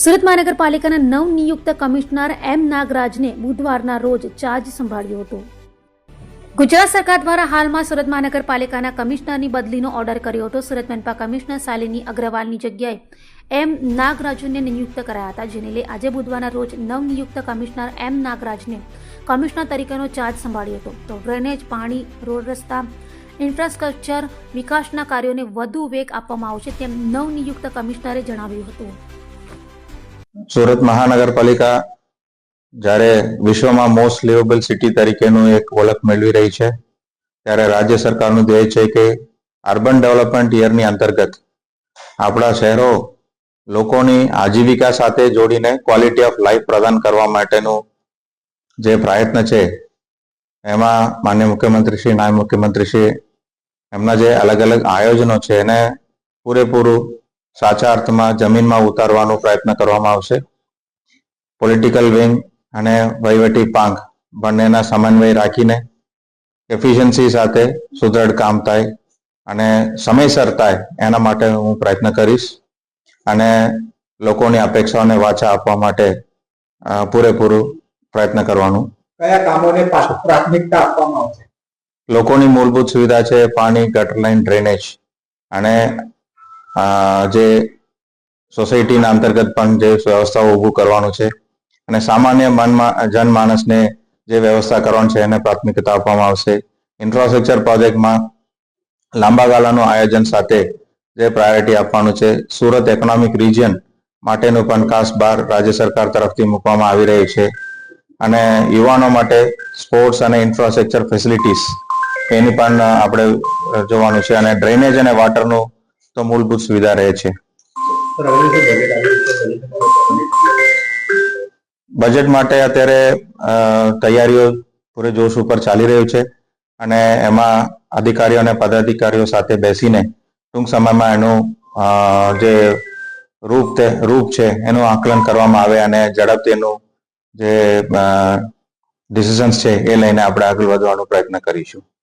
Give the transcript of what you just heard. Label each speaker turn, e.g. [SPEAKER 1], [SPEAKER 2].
[SPEAKER 1] સુરત મહાનગરપાલિકાના નવનિયુક્ત કમિશનર એમ નાગરાજને બુધવારના રોજ ચાર્જ સંભાળ્યો હતો. ગુજરાત સરકાર દ્વારા હાલમાં સુરત મહાનગરપાલિકાના કમિશનરની બદલીનો ઓર્ડર કર્યો હતો. સુરત મનપા કમિશનર શાલિની અગ્રવાલની જગ્યાએ એમ નાગરાજને નિયુક્ત કરાયા હતા, જેને લઈ આજે બુધવારના રોજ નવનિયુક્ત કમિશનર એમ નાગરાજને કમિશનર તરીકેનો ચાર્જ સંભાળ્યો હતો. તો ડ્રેનેજ, પાણી, રોડ રસ્તા, ઇન્ફ્રાસ્ટ્રક્ચર વિકાસના કાર્યોને વધુ વેગ આપવામાં આવશે તેમ નવનિયુક્ત કમિશનરે જણાવ્યું હતું.
[SPEAKER 2] સુરત મહાનગરપાલિકા જ્યારે વિશ્વમાં મોસ્ટ લિવેબલ સિટી તરીકેનું એક ઓળખ મેળવી રહી છે, ત્યારે રાજ્ય સરકારનું ધ્યેય છે કે અર્બન ડેવલપમેન્ટ યરની અંતર્ગત આપણા શહેરો લોકોની આજીવિકા સાથે જોડીને ક્વોલિટી ઓફ લાઈફ પ્રદાન કરવા માટેનું જે પ્રયત્ન છે, એમાં માનનીય મુખ્યમંત્રીશ્રી, નાયબ મુખ્યમંત્રીશ્રી એમના જે અલગ અલગ આયોજનો છે એને પૂરેપૂરું સાચા અર્થમાં જમીનમાં ઉતારવાનો પ્રયત્ન કરવામાં આવશે. પોલિટિકલ વિંગ અને વહીવટી પાંખ બંનેના સમન્વય રાખીને એફિશિયન્સી સાથે સુદૃઢ કામ થાય અને સમયસર થાય એના માટે હું પ્રયત્ન કરીશ અને લોકોની અપેક્ષાઓને વાચા આપવા માટે પૂરેપૂરું પ્રયત્ન કરવાનું.
[SPEAKER 3] કયા કામોને પ્રાથમિકતા આપવામાં આવશે?
[SPEAKER 2] લોકોની મૂળભૂત સુવિધા છે પાણી, ગટર લાઇન, ડ્રેનેજ અને જે સોસાયટીના અંતર્ગત પણ જે વ્યવસ્થાઓ ઊભું કરવાનું છે અને સામાન્ય જનમાનસને જે વ્યવસ્થા કરવાની છે એને પ્રાથમિકતા આપવામાં આવશે. ઇન્ફ્રાસ્ટ્રક્ચર પ્રોજેક્ટમાં લાંબા ગાળાનું આયોજન સાથે જે પ્રાયોરિટી આપવાનું છે. સુરત ઇકોનોમિક રિજિયન માટેનું પણ ખાસ ભાર રાજ્ય સરકાર તરફથી મૂકવામાં આવી રહ્યું છે અને યુવાનો માટે સ્પોર્ટ્સ અને ઇન્ફ્રાસ્ટ્રક્ચર ફેસિલિટીઝ એની પણ આપણે જોવાનું છે અને ડ્રેનેજ અને વોટરનું તો મૂળભૂત સુવિધા રહે છે. બજેટ માટે અત્યારે તૈયારીઓ પૂરે જોશ ઉપર ચાલી રહ્યું છે અને એમાં અધિકારીઓ અને પદાધિકારીઓ સાથે બેસીને ટૂંક સમયમાં એનું જે રૂપ છે એનું આકલન કરવામાં આવે અને ઝડપથી એનું જે ડિસિઝન્સ છે એ લઈને આપણે આગળ વધવાનો પ્રયત્ન કરીશું.